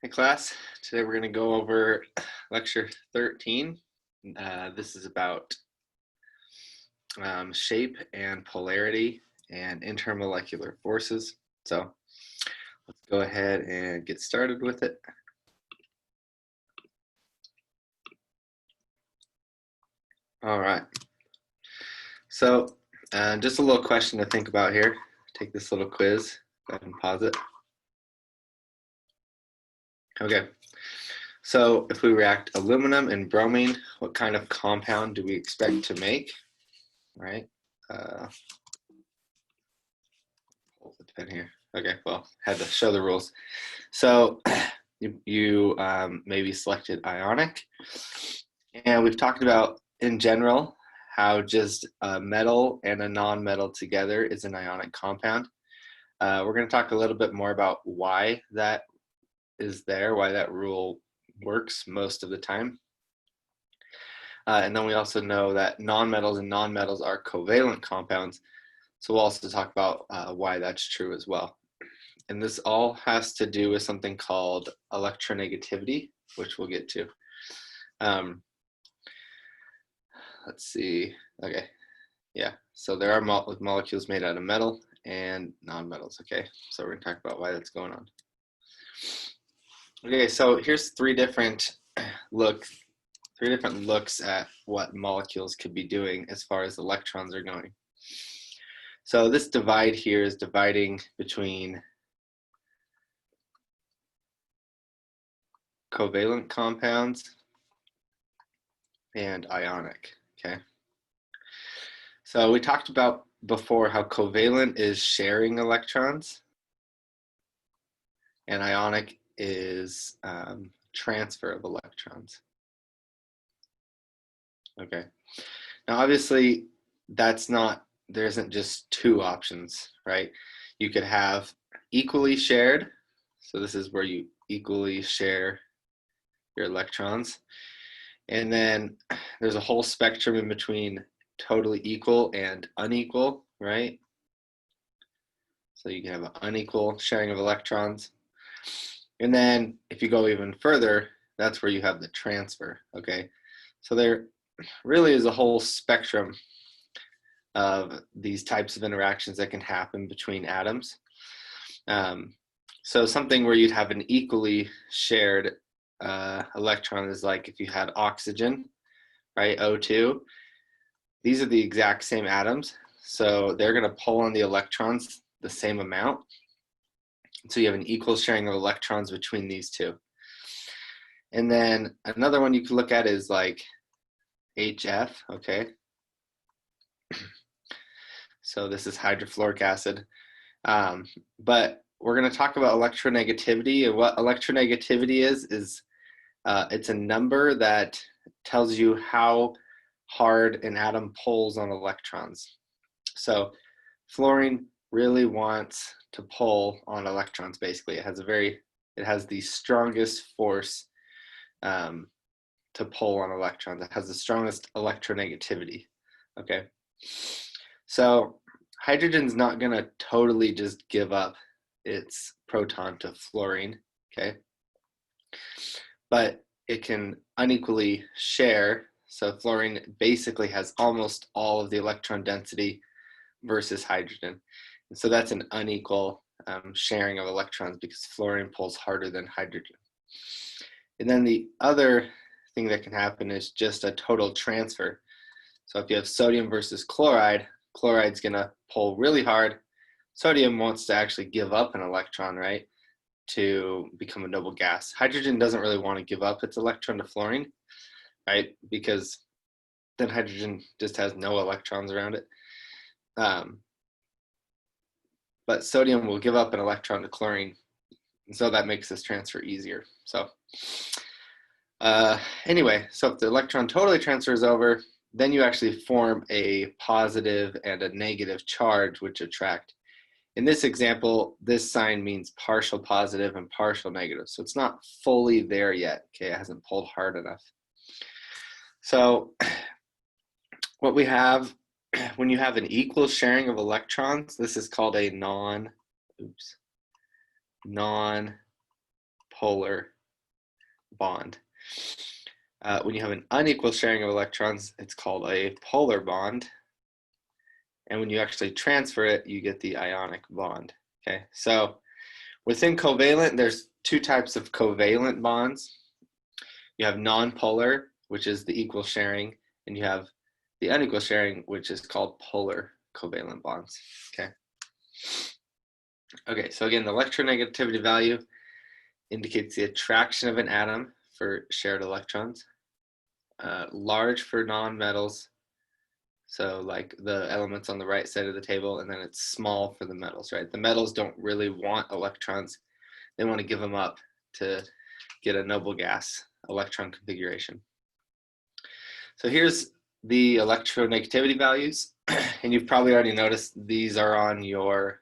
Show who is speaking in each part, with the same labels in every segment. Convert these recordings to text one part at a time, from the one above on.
Speaker 1: Hey class, today we're going to go over lecture 13. This is about shape and polarity and intermolecular forces. So let's go ahead and get started with it. All right, so just a little question to think about here. Take this little quiz, go ahead and pause it. Okay, so if we react aluminum and bromine, what kind of compound do we expect to make, right? Hold the pen here. Okay, well, had to show the rules. So you maybe selected ionic. And we've talked about, in general, how just a metal and a non-metal together is an ionic compound. We're going to talk a little bit more about why that is there, why that rule works most of the time. And then we also know that non-metals and non-metals are covalent compounds. So we'll also talk about why that's true as well. And this all has to do with something called electronegativity, which we'll get to. Let's see. Okay. Yeah. So there are molecules made out of metal and non-metals. Okay. So we're going to talk about why that's going on. Okay. So here's three different looks at what molecules could be doing as far as electrons are going. So this divide here is dividing between covalent compounds and ionic, okay? So we talked about before how covalent is sharing electrons and ionic is transfer of electrons. Okay, now obviously there isn't just two options, right? You could have equally shared, so this is where you equally share your electrons. And then there's a whole spectrum in between totally equal and unequal, right? So you can have an unequal sharing of electrons. And then if you go even further, that's where you have the transfer, okay? So there really is a whole spectrum of these types of interactions that can happen between atoms. So something where you'd have an equally shared electron is like if you had oxygen, right, O2. These are the exact same atoms, so they're going to pull on the electrons the same amount. So you have an equal sharing of electrons between these two. And then another one you could look at is like HF, okay? So this is hydrofluoric acid. But we're going to talk about electronegativity. And what electronegativity is it's a number that tells you how hard an atom pulls on electrons. So fluorine really wants to pull on electrons. Basically, it has the strongest force to pull on electrons. It has the strongest electronegativity. Okay, so hydrogen's not going to totally just give up its proton to fluorine. Okay, but it can unequally share. So fluorine basically has almost all of the electron density versus hydrogen. And so that's an unequal sharing of electrons because fluorine pulls harder than hydrogen. And then the other thing that can happen is just a total transfer. So if you have sodium versus chloride, chloride's going to pull really hard. Sodium wants to actually give up an electron, right, to become a noble gas. Hydrogen doesn't really want to give up its electron to fluorine, right, because then hydrogen just has no electrons around it. But sodium will give up an electron to chlorine, and so that makes this transfer easier. So anyway, so if the electron totally transfers over, then you actually form a positive and a negative charge which attract. In this example, this sign means partial positive and partial negative. So it's not fully there yet, okay? It hasn't pulled hard enough. So what we have, when you have an equal sharing of electrons, this is called a non-polar bond. When you have an unequal sharing of electrons, it's called a polar bond. And when you actually transfer it, you get the ionic bond. Okay, so within covalent, there's two types of covalent bonds. You have nonpolar, which is the equal sharing, and you have the unequal sharing, which is called polar covalent bonds. Okay. Okay, so again, the electronegativity value indicates the attraction of an atom for shared electrons. Large for nonmetals, so like the elements on the right side of the table, and then it's small for the metals, right? The metals don't really want electrons. They want to give them up to get a noble gas electron configuration. So here's the electronegativity values, and you've probably already noticed these are on your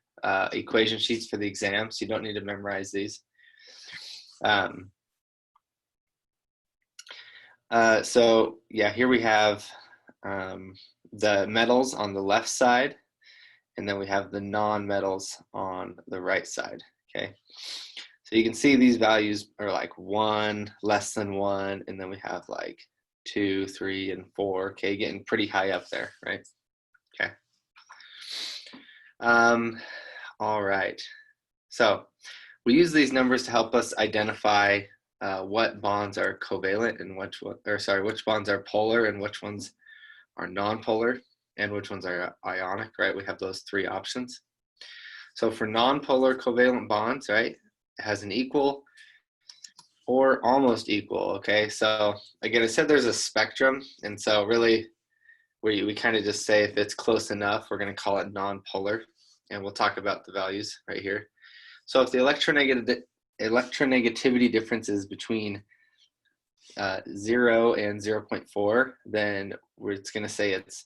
Speaker 1: equation sheets for the exam, so you don't need to memorize these. So yeah, here we have the metals on the left side, and then we have the non-metals on the right side, okay? So you can see these values are like 1, less than 1, and then we have like 2, 3, and 4, okay, getting pretty high up there, right? Okay. All right, so we use these numbers to help us identify what bonds are covalent and which bonds are polar and which ones are nonpolar and which ones are ionic, right? We have those three options. So for nonpolar covalent bonds, right, it has an equal or almost equal, okay? So again, I said there's a spectrum, and so really we kind of just say if it's close enough, we're going to call it nonpolar, and we'll talk about the values right here. So if the electronegativity difference is between 0 and 0.4, then it's going to say it's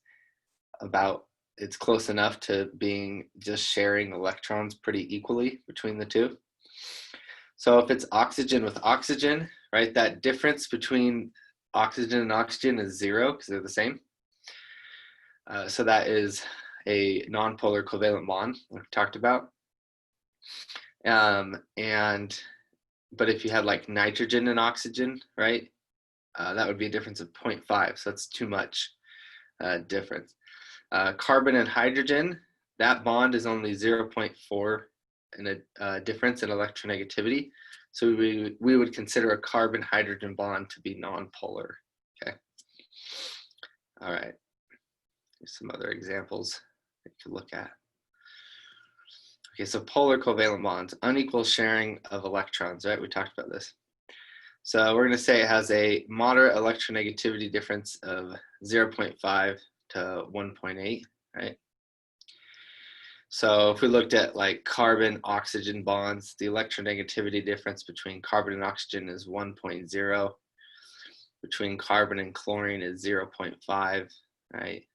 Speaker 1: close enough to being just sharing electrons pretty equally between the two. So if it's oxygen with oxygen, right, that difference between oxygen and oxygen is 0 because they're the same. So that is a nonpolar covalent bond like we talked about. But if you had like nitrogen and oxygen, right, that would be a difference of 0.5. So that's too much difference. Carbon and hydrogen, that bond is only 0.4 in a difference in electronegativity. So we would consider a carbon-hydrogen bond to be nonpolar, okay? All right, here's some other examples that you could look at. Okay, so polar covalent bonds, unequal sharing of electrons, right? We talked about this. So we're gonna say it has a moderate electronegativity difference of 0.5 to 1.8, right? So if we looked at like carbon-oxygen bonds, the electronegativity difference between carbon and oxygen is 1.0. Between carbon and chlorine is 0.5, right?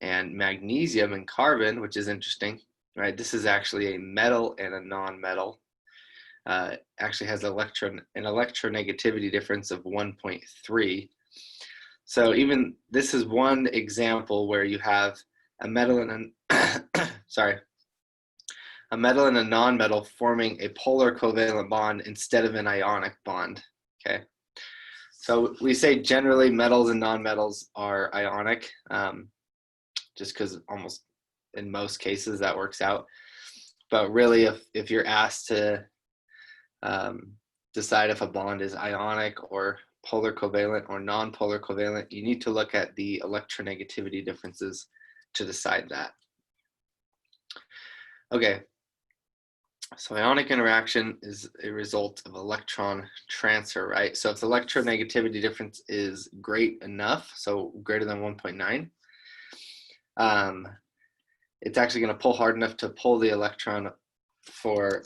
Speaker 1: And magnesium and carbon, which is interesting, right? This is actually a metal and a non-metal. Actually has an electronegativity difference of 1.3. So even this is one example where you have a metal and a metal and a non-metal forming a polar covalent bond instead of an ionic bond, okay? So we say generally metals and non-metals are ionic, just because almost in most cases that works out. But really, if you're asked to decide if a bond is ionic or polar covalent or non-polar covalent, you need to look at the electronegativity differences to decide that. Okay, so ionic interaction is a result of electron transfer, right? So if the electronegativity difference is great enough, so greater than 1.9, it's actually going to pull hard enough to pull the electron for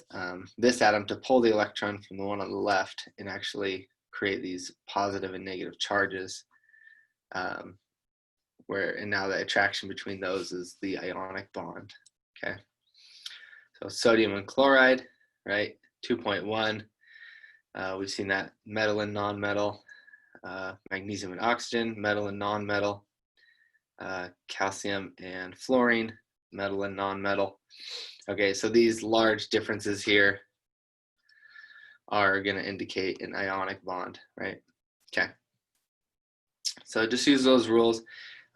Speaker 1: this atom to pull the electron from the one on the left and actually create these positive and negative charges, and now the attraction between those is the ionic bond, okay? So sodium and chloride, right, 2.1. We've seen that metal and non-metal, magnesium and oxygen, metal and non-metal, calcium and fluorine, metal and non-metal. Okay, so these large differences here are going to indicate an ionic bond, right? Okay. So just use those rules.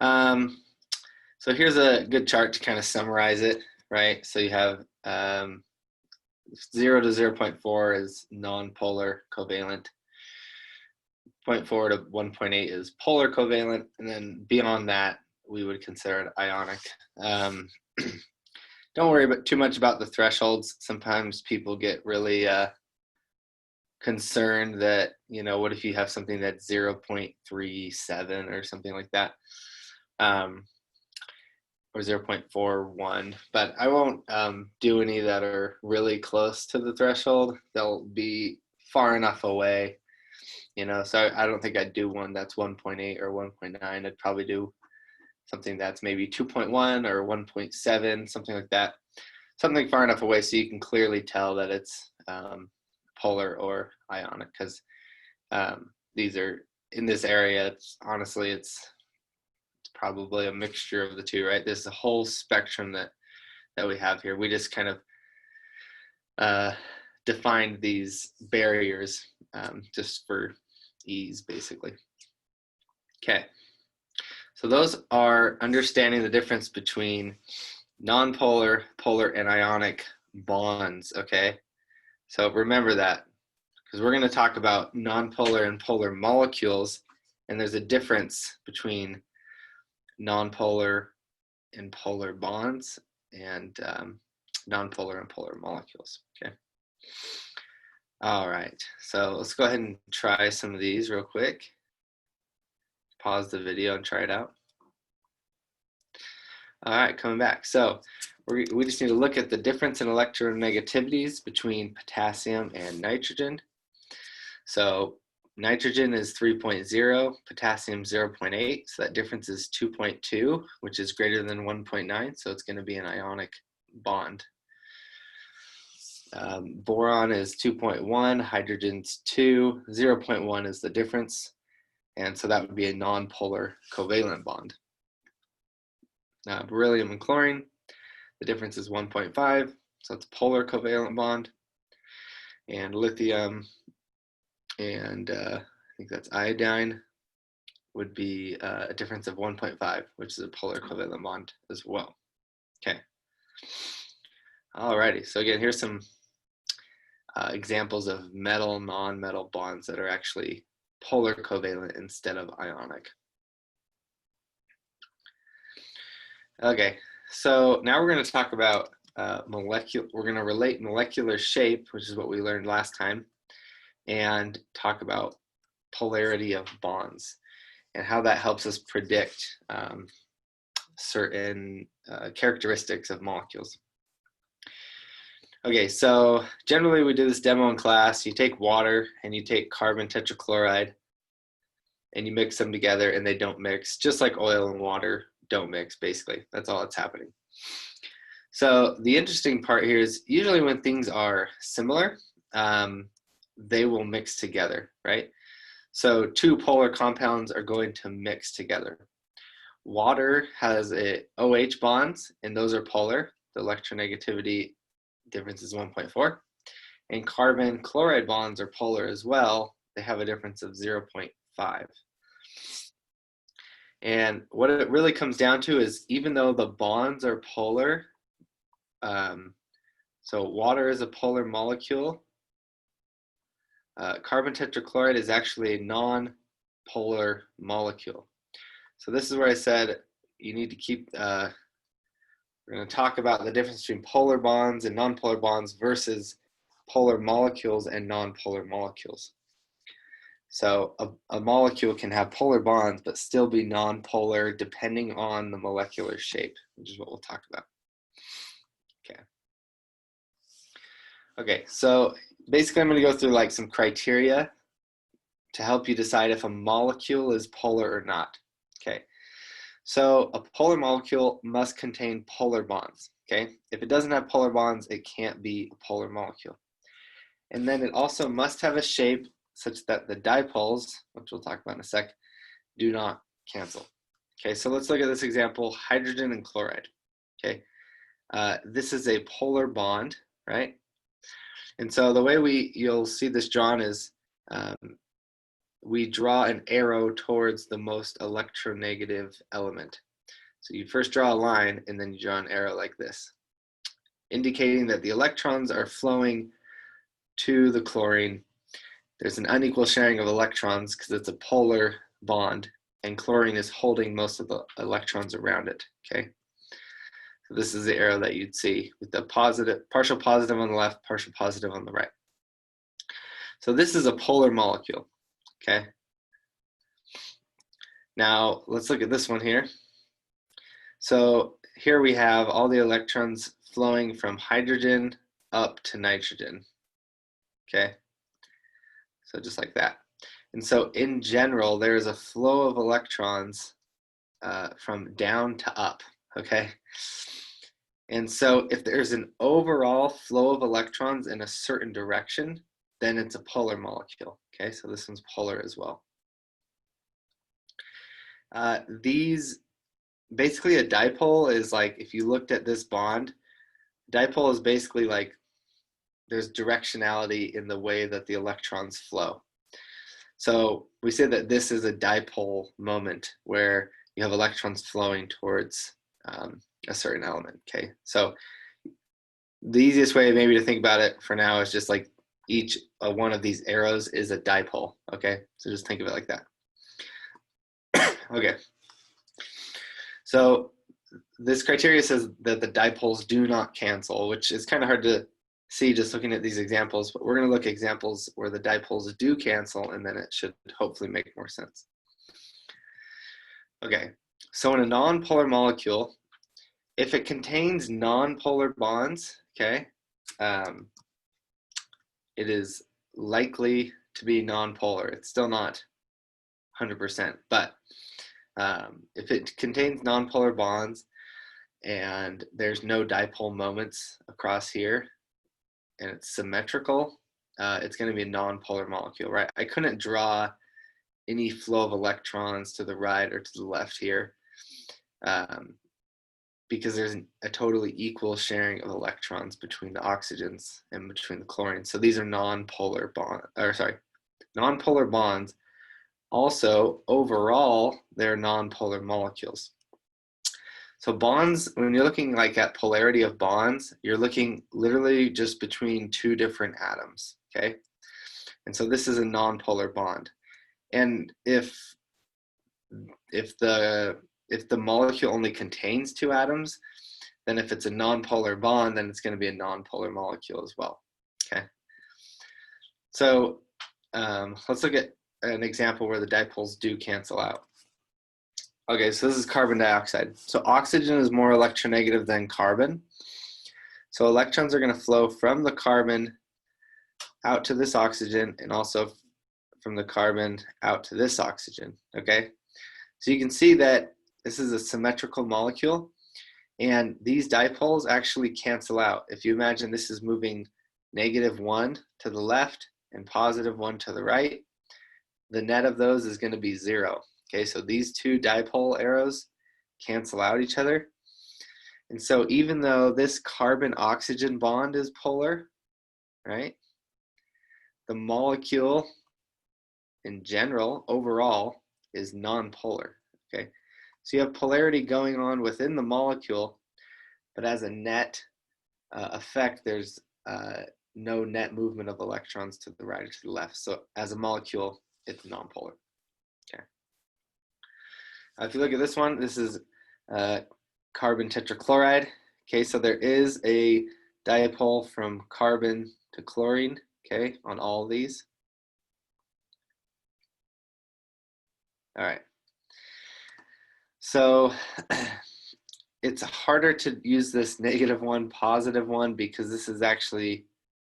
Speaker 1: So here's a good chart to kind of summarize it, right? So you have 0 to 0.4 is non-polar covalent. 0.4 to 1.8 is polar covalent, and then beyond that, we would consider it ionic. Don't worry too much about the thresholds. Sometimes people get really concerned that, what if you have something that's 0.37 or something like that, or 0.41, but I won't do any that are really close to the threshold. They'll be far enough away, so I don't think I'd do one that's 1.8 or 1.9. I'd probably do something that's maybe 2.1 or 1.7, something like that. Something far enough away so you can clearly tell that it's polar or ionic, because these are in this area. Honestly, it's probably a mixture of the two, right? There's a whole spectrum that we have here. We just kind of defined these barriers just for ease, basically. Okay, so those are understanding the difference between nonpolar, polar, and ionic bonds, okay? So remember that, because we're going to talk about nonpolar and polar molecules, and there's a difference between nonpolar and polar bonds and nonpolar and polar molecules, okay? All right, so let's go ahead and try some of these real quick. Pause the video and try it out. All right, coming back. So we just need to look at the difference in electronegativities between potassium and nitrogen. So nitrogen is 3.0, potassium 0.8, so that difference is 2.2, which is greater than 1.9, so it's going to be an ionic bond. Boron is 2.1, hydrogen's 2, 0.1 is the difference, and so that would be a nonpolar covalent bond. Beryllium and chlorine, the difference is 1.5, so it's a polar covalent bond. And lithium and I think that's iodine would be a difference of 1.5, which is a polar covalent bond as well. Okay. Alrighty, so again, here's some examples of metal, non-metal bonds that are actually polar covalent instead of ionic. Okay, so now we're going to talk about we're going to relate molecular shape, which is what we learned last time, and talk about polarity of bonds and how that helps us predict certain characteristics of molecules. Okay, so generally we do this demo in class. You take water and you take carbon tetrachloride and you mix them together and they don't mix, just like oil and water don't mix, basically. That's all that's happening. So the interesting part here is usually when things are similar, they will mix together, right? So two polar compounds are going to mix together. Water has a OH bonds, and those are polar. The electronegativity difference is 1.4. And carbon chloride bonds are polar as well. They have a difference of 0.5. And what it really comes down to is even though the bonds are polar, so water is a polar molecule, carbon tetrachloride is actually a non-polar molecule. So this is where I said you need to keep, we're going to talk about the difference between polar bonds and non-polar bonds versus polar molecules and non-polar molecules. So a molecule can have polar bonds but still be non-polar depending on the molecular shape, which is what we'll talk about. Okay. Okay, so basically I'm going to go through like some criteria to help you decide if a molecule is polar or not. Okay, so a polar molecule must contain polar bonds. Okay, if it doesn't have polar bonds, it can't be a polar molecule. And then it also must have a shape such that the dipoles, which we'll talk about in a sec, do not cancel. Okay, so let's look at this example, hydrogen and chloride. Okay, this is a polar bond, right? And so the way you'll see this drawn is we draw an arrow towards the most electronegative element. So you first draw a line and then you draw an arrow like this, indicating that the electrons are flowing to the chlorine. There's an unequal sharing of electrons because it's a polar bond, and chlorine is holding most of the electrons around it, okay? So this is the arrow that you'd see with the positive, partial positive on the left, partial positive on the right. So this is a polar molecule, okay? Now let's look at this one here. So here we have all the electrons flowing from hydrogen up to nitrogen, okay? So just like that. And so in general, there is a flow of electrons from down to up, okay? And so if there's an overall flow of electrons in a certain direction, then it's a polar molecule, okay? So this one's polar as well. Basically a dipole is like, if you looked at this bond, dipole is basically like there's directionality in the way that the electrons flow. So we say that this is a dipole moment where you have electrons flowing towards a certain element, okay? So the easiest way maybe to think about it for now is just like each one of these arrows is a dipole, okay? So just think of it like that. Okay. So this criteria says that the dipoles do not cancel, which is kind of hard to see just looking at these examples, but we're going to look at examples where the dipoles do cancel, and then it should hopefully make more sense. Okay, so in a nonpolar molecule, if it contains nonpolar bonds, okay, it is likely to be nonpolar. It's still not 100%, but if it contains nonpolar bonds and there's no dipole moments across here and it's symmetrical, it's going to be a nonpolar molecule, right? I couldn't draw any flow of electrons to the right or to the left here because there's a totally equal sharing of electrons between the oxygens and between the chlorines. So these are nonpolar bonds. Also, overall, they're nonpolar molecules. So bonds, when you're looking like at polarity of bonds, you're looking literally just between two different atoms, okay? And so this is a nonpolar bond. And if the molecule only contains two atoms, then if it's a nonpolar bond, then it's going to be a nonpolar molecule as well, okay? So let's look at an example where the dipoles do cancel out. Okay, so this is carbon dioxide. So oxygen is more electronegative than carbon. So electrons are going to flow from the carbon out to this oxygen and also from the carbon out to this oxygen, okay? So you can see that this is a symmetrical molecule and these dipoles actually cancel out. If you imagine this is moving -1 to the left and +1 to the right, the net of those is going to be 0. Okay, so these two dipole arrows cancel out each other. And so even though this carbon-oxygen bond is polar, right, the molecule in general, overall, is nonpolar, okay? So you have polarity going on within the molecule, but as a net effect, there's no net movement of electrons to the right or to the left. So as a molecule, it's nonpolar, okay? If you look at this one, this is carbon tetrachloride. Okay, so there is a dipole from carbon to chlorine, okay, on all of these. All right. So it's harder to use this -1, +1 because this is actually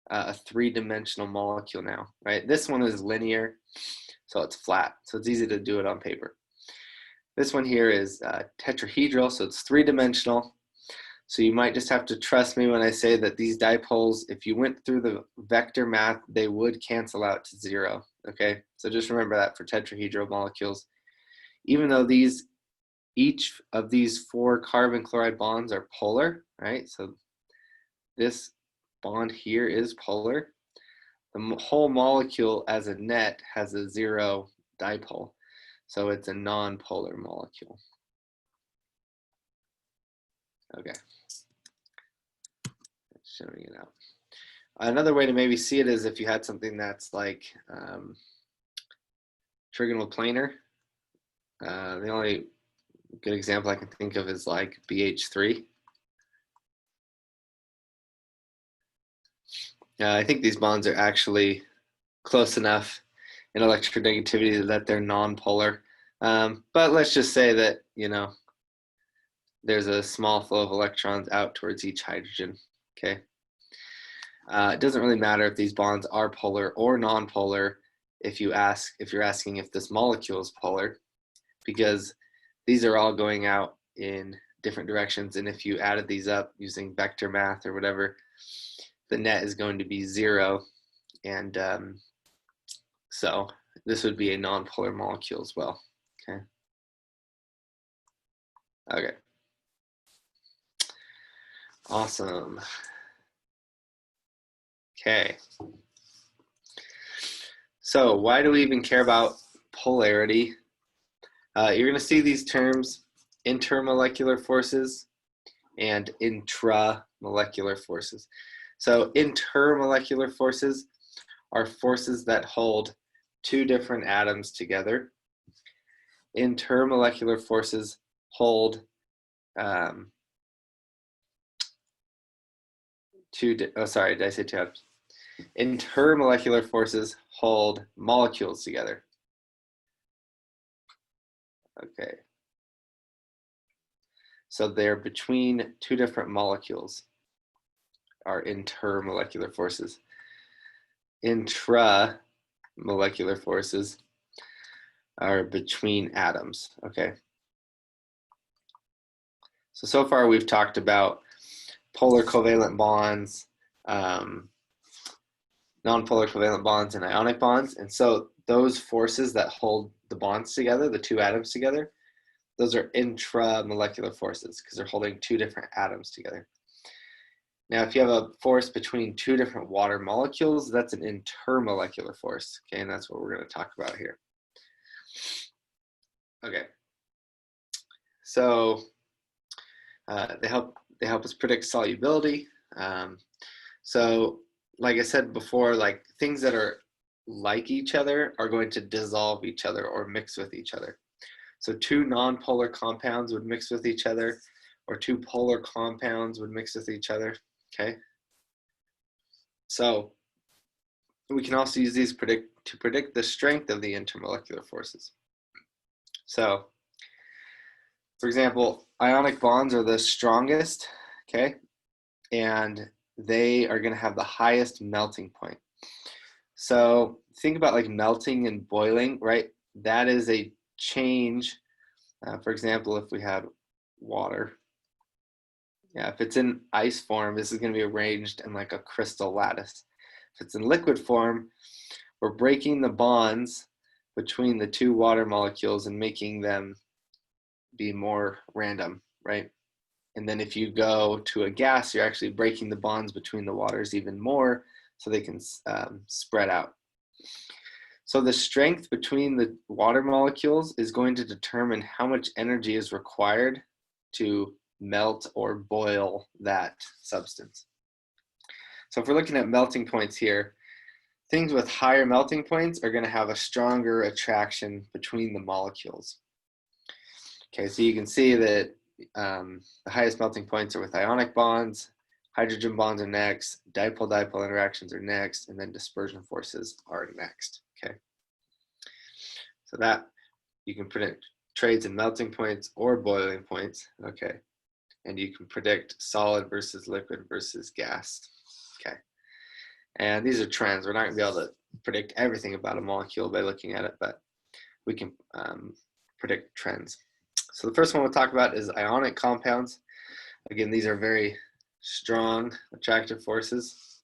Speaker 1: a three-dimensional molecule now, right? This one is linear, so it's flat, so it's easy to do it on paper. This one here is tetrahedral, so it's three-dimensional. So you might just have to trust me when I say that these dipoles, if you went through the vector math, they would cancel out to 0, okay? So just remember that for tetrahedral molecules. Even though each of these 4 carbon chloride bonds are polar, right? So this bond here is polar. the whole molecule as a net has a 0 dipole. So it's a non-polar molecule. Okay. Showing it out. Another way to maybe see it is if you had something that's like trigonal planar. The only good example I can think of is like BH3. I think these bonds are actually close enough in electronegativity that they're non-polar. But let's just say that, you know, there's a small flow of electrons out towards each hydrogen, okay? It doesn't really matter if these bonds are polar or non-polar if you're asking if this molecule is polar, because these are all going out in different directions, and if you added these up using vector math or whatever, the net is going to be 0, and so this would be a non-polar molecule as well. Okay. Awesome. Okay. So why do we even care about polarity? You're going to see these terms, intermolecular forces and intramolecular forces. So intermolecular forces are forces that hold two different atoms together. Intermolecular forces hold sorry, did I say two atoms? Intermolecular forces hold molecules together. Okay. So they're between two different molecules, are intermolecular forces. Intramolecular forces are between atoms, okay? So far we've talked about polar covalent bonds, non-polar covalent bonds, and ionic bonds. And so those forces that hold the bonds together, the two atoms together, those are intramolecular forces because they're holding two different atoms together. Now, if you have a force between two different water molecules, that's an intermolecular force, okay? And that's what we're going to talk about here. Okay. So they help us predict solubility. So like I said before, like things that are like each other are going to dissolve each other or mix with each other. So two non-polar compounds would mix with each other, or two polar compounds would mix with each other, okay? So we can also use these to predict the strength of the intermolecular forces. So, for example, ionic bonds are the strongest, okay? And they are going to have the highest melting point. So think about like melting and boiling, right? That is a change. For example, if we had water, yeah, if it's in ice form, this is going to be arranged in like a crystal lattice. If it's in liquid form, we're breaking the bonds between the two water molecules and making them be more random, right? And then if you go to a gas, you're actually breaking the bonds between the waters even more so they can spread out. So the strength between the water molecules is going to determine how much energy is required to melt or boil that substance. So if we're looking at melting points here, things with higher melting points are going to have a stronger attraction between the molecules. Okay, so you can see that the highest melting points are with ionic bonds, hydrogen bonds are next, dipole-dipole interactions are next, and then dispersion forces are next, okay? So that, you can predict trades in melting points or boiling points, okay? And you can predict solid versus liquid versus gas, okay? And these are trends. We're not gonna be able to predict everything about a molecule by looking at it, but we can predict trends. So the first one we'll talk about is ionic compounds. Again, these are very strong attractive forces.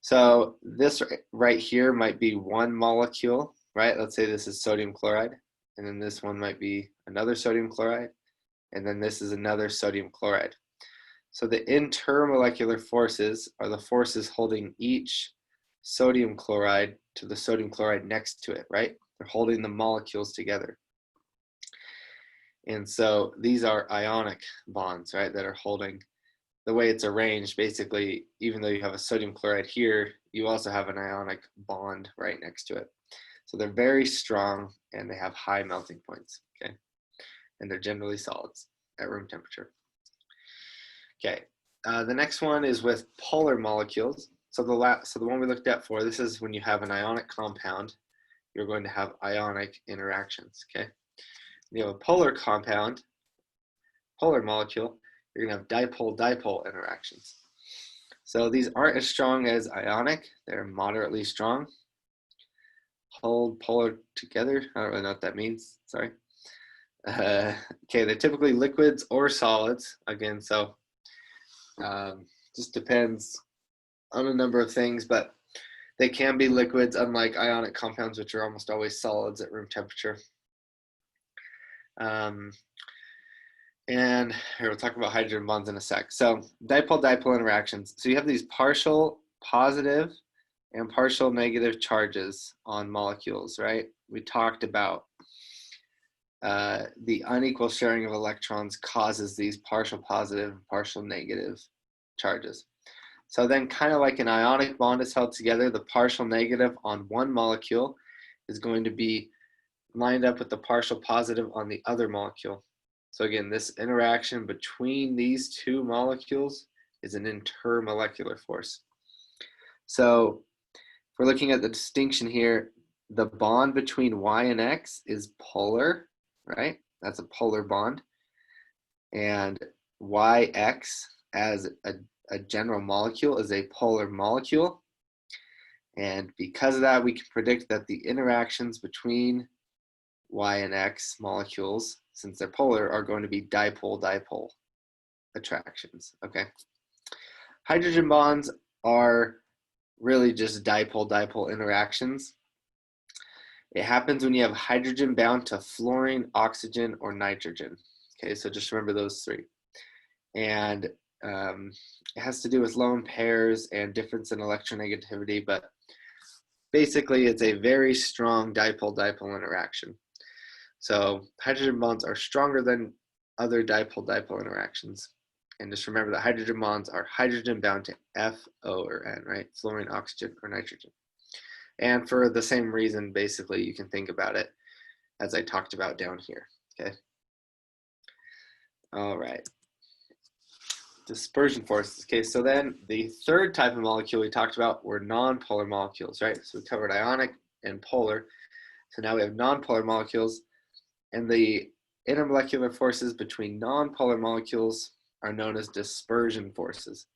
Speaker 1: So this right here might be one molecule, right? Let's say this is sodium chloride, and then this one might be another sodium chloride, and then this is another sodium chloride. So the intermolecular forces are the forces holding each sodium chloride to the sodium chloride next to it, right? They're holding the molecules together. And so these are ionic bonds, right, that are holding. The way it's arranged, basically, even though you have a sodium chloride here, you also have an ionic bond right next to it. So they're very strong and they have high melting points, okay? And they're generally solids at room temperature. Okay, the next one is with polar molecules. So the one we looked at for, this is when you have an ionic compound, you're going to have ionic interactions, okay? You have a polar compound, polar molecule, you're going to have dipole-dipole interactions. So these aren't as strong as ionic, they're moderately strong. Hold polar together, I don't really know what that means, sorry. Okay, they're typically liquids or solids, again, so just depends on a number of things, but they can be liquids, unlike ionic compounds, which are almost always solids at room temperature. And here we'll talk about hydrogen bonds in a sec. So dipole-dipole interactions. So you have these partial positive and partial negative charges on molecules, right? We talked about the unequal sharing of electrons causes these partial positive and partial negative charges. So then kind of like an ionic bond is held together, the partial negative on one molecule is going to be lined up with the partial positive on the other molecule. So again, this interaction between these two molecules is an intermolecular force. So if we're looking at the distinction here, the bond between Y and X is polar, right? That's a polar bond. And YX as a general molecule is a polar molecule. And because of that, we can predict that the interactions between Y and X molecules, since they're polar, are going to be dipole-dipole attractions, okay? Hydrogen bonds are really just dipole-dipole interactions. It happens when you have hydrogen bound to fluorine, oxygen, or nitrogen. Okay, so just remember those three. And it has to do with lone pairs and difference in electronegativity, but basically it's a very strong dipole-dipole interaction. So hydrogen bonds are stronger than other dipole-dipole interactions. And just remember that hydrogen bonds are hydrogen bound to F, O, or N, right? Fluorine, oxygen, or nitrogen. And for the same reason, basically, you can think about it as I talked about down here, okay? All right. Dispersion forces, okay? So then the third type of molecule we talked about were nonpolar molecules, right? So we covered ionic and polar. So now we have nonpolar molecules, and the intermolecular forces between nonpolar molecules are known as dispersion forces.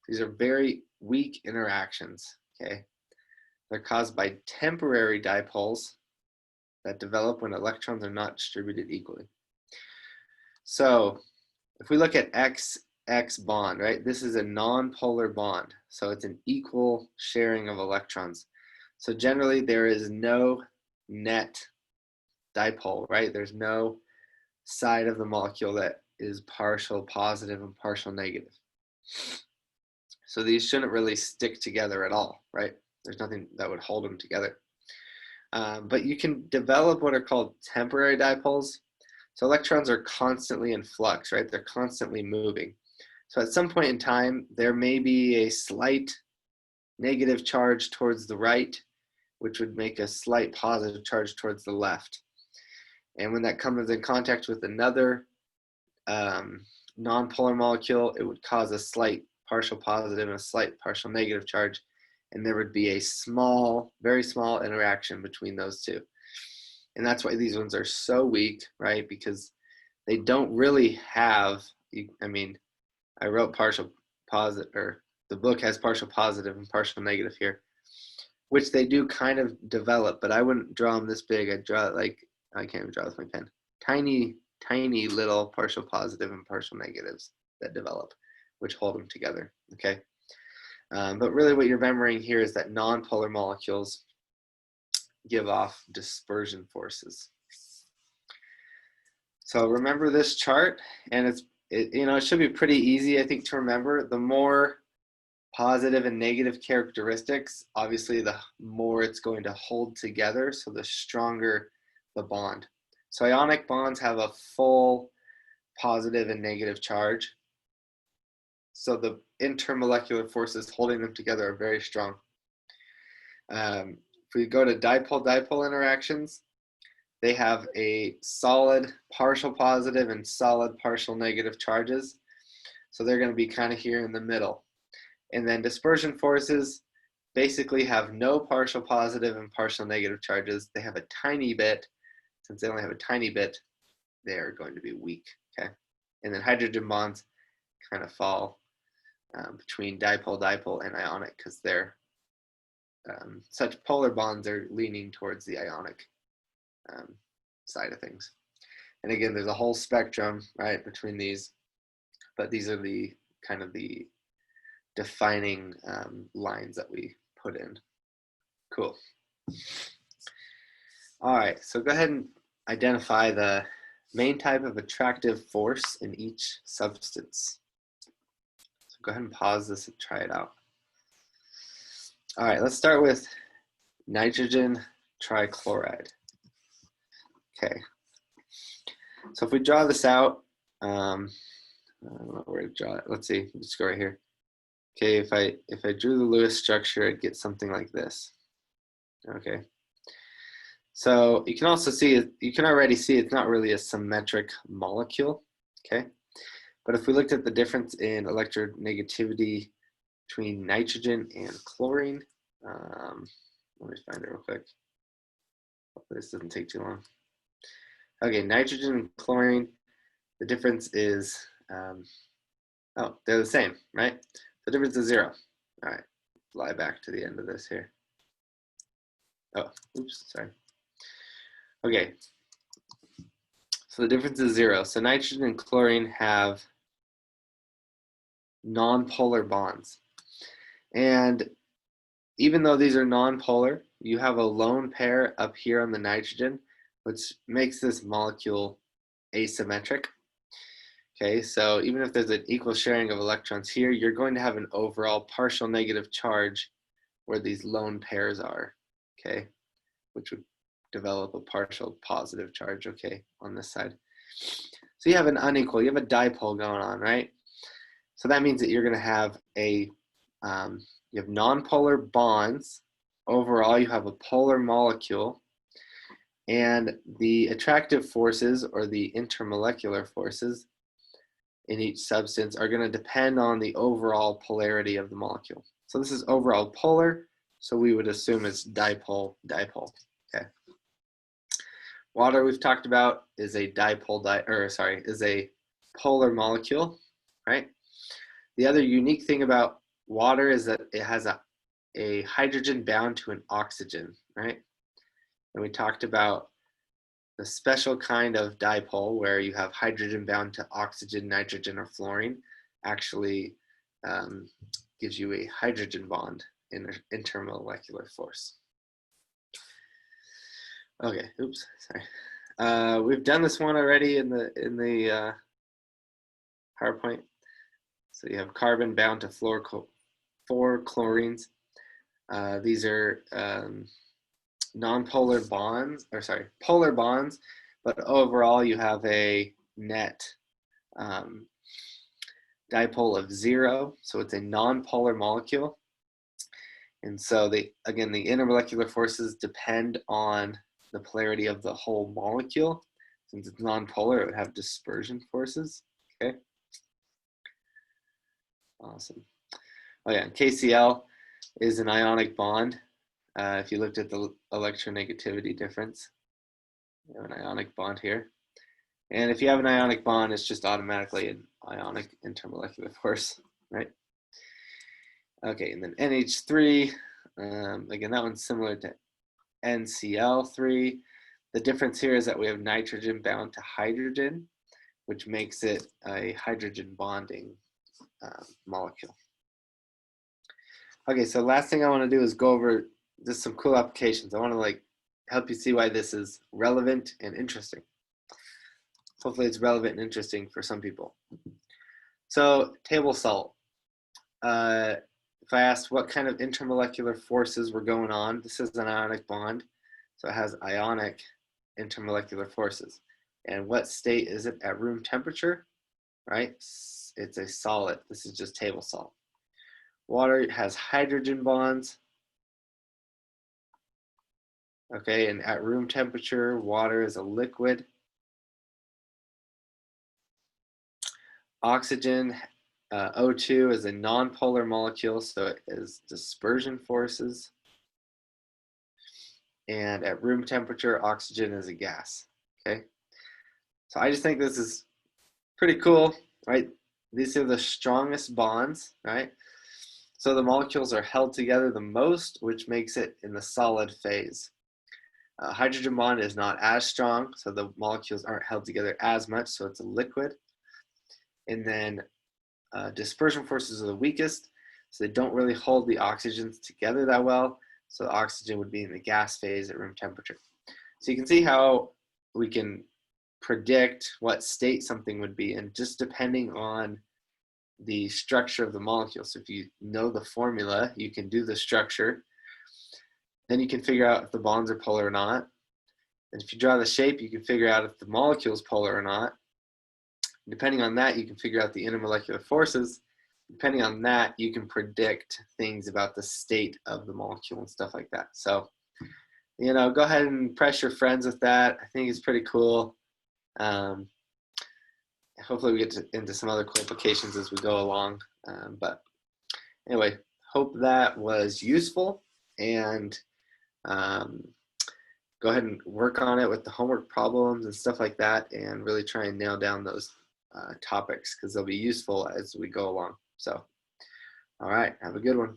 Speaker 1: These are very weak interactions, okay? They're caused by temporary dipoles that develop when electrons are not distributed equally. So if we look at XX bond, right, this is a nonpolar bond. So it's an equal sharing of electrons. So generally there is no net dipole, right? There's no side of the molecule that is partial positive and partial negative. So these shouldn't really stick together at all, right? There's nothing that would hold them together. But you can develop what are called temporary dipoles. So electrons are constantly in flux, right? They're constantly moving. So at some point in time, there may be a slight negative charge towards the right, which would make a slight positive charge towards the left. And when that comes in contact with another nonpolar molecule, it would cause a slight partial positive and a slight partial negative charge. And there would be a small, very small interaction between those two. And that's why these ones are so weak, right? Because they don't really have, I mean, I wrote partial positive, or the book has partial positive and partial negative here, which they do kind of develop, but I wouldn't draw them this big. I'd draw it like, I can't even draw with my pen. Tiny, tiny little partial positive and partial negatives that develop, which hold them together, okay? But really what you're remembering here is that nonpolar molecules give off dispersion forces. So remember this chart, and it should be pretty easy, I think, to remember. The more positive and negative characteristics, obviously the more it's going to hold together, so the stronger the bond. So ionic bonds have a full positive and negative charge. So the intermolecular forces holding them together are very strong. If we go to dipole-dipole interactions, they have a solid partial positive and solid partial negative charges. So they're going to be kind of here in the middle. And then dispersion forces basically have no partial positive and partial negative charges. They have a tiny bit. Since they only have a tiny bit, they're going to be weak. Okay. And then hydrogen bonds kind of fall between dipole-dipole and ionic because they're such polar bonds are leaning towards the ionic side of things. And again, there's a whole spectrum, right, between these, but these are the kind of the defining lines that we put in. Cool. All right, so go ahead and identify the main type of attractive force in each substance. So go ahead and pause this and try it out. All right, let's start with nitrogen trichloride. Okay, so if we draw this out, I don't know where to draw it. Let's see, let's go right here. Okay, if I drew the Lewis structure, I'd get something like this. Okay, so you can also see it. You can already see it's not really a symmetric molecule. Okay, but if we looked at the difference in electronegativity between nitrogen and chlorine, let me find it real quick. Hopefully this doesn't take too long. Okay, nitrogen and chlorine, the difference is, oh, they're the same, right? The difference is 0. All right, fly back to the end of this here. Oh, oops, sorry. Okay, so the difference is 0. So nitrogen and chlorine have non-polar bonds. And even though these are non-polar, you have a lone pair up here on the nitrogen, which makes this molecule asymmetric. Okay, so even if there's an equal sharing of electrons here, you're going to have an overall partial negative charge where these lone pairs are, okay, which would develop a partial positive charge, okay, on this side. So you have an unequal, you have a dipole going on, right? So that means that you're going to have a, you have nonpolar bonds. Overall, you have a polar molecule. And the attractive forces, or the intermolecular forces, in each substance are going to depend on the overall polarity of the molecule. So this is overall polar, so we would assume it's dipole-dipole. Okay. Water we've talked about is a is a polar molecule, right? The other unique thing about water is that it has a hydrogen bound to an oxygen, right? And we talked about the special kind of dipole where you have hydrogen bound to oxygen, nitrogen, or fluorine actually gives you a hydrogen bond in an intermolecular force. Okay, oops, sorry. We've done this one already in the PowerPoint. So you have carbon bound to four chlorines. These are non-polar bonds, or sorry, polar bonds, but overall you have a net dipole of 0, so it's a non-polar molecule. And so again, the intermolecular forces depend on the polarity of the whole molecule. Since it's non-polar, it would have dispersion forces, okay? Awesome. Oh yeah, KCl is an ionic bond. If you looked at the electronegativity difference, you have an ionic bond here. And if you have an ionic bond, it's just automatically an ionic intermolecular force, right? Okay, and then NH3, again, that one's similar to NCl3. The difference here is that we have nitrogen bound to hydrogen, which makes it a hydrogen bonding molecule. Okay, so last thing I want to do is go over just some cool applications. I want to help you see why this is relevant and interesting. Hopefully it's relevant and interesting for some people. So table salt. If if I asked what kind of intermolecular forces were going on, this is an ionic bond, so it has ionic intermolecular forces. And what state is it at room temperature, right? It's a solid. This is just table salt. Water has hydrogen bonds. Okay, and at room temperature, water is a liquid. Oxygen, O2 is a nonpolar molecule, so it is dispersion forces. And at room temperature, oxygen is a gas. Okay, so I just think this is pretty cool, right? These are the strongest bonds, right? So the molecules are held together the most, which makes it in the solid phase. Hydrogen bond is not as strong, so the molecules aren't held together as much, so it's a liquid. And then dispersion forces are the weakest, so they don't really hold the oxygens together that well, so the oxygen would be in the gas phase at room temperature. So you can see how we can predict what state something would be, and just depending on the structure of the molecule. So if you know the formula, you can do the structure. Then you can figure out if the bonds are polar or not. And if you draw the shape, you can figure out if the molecule is polar or not. Depending on that, you can figure out the intermolecular forces. Depending on that, you can predict things about the state of the molecule and stuff like that. So, you know, go ahead and impress your friends with that. I think it's pretty cool. Hopefully we get into some other cool applications as we go along. But anyway, hope that was useful, and go ahead and work on it with the homework problems and stuff like that, and really try and nail down those topics, because they'll be useful as we go along. So, all right, have a good one.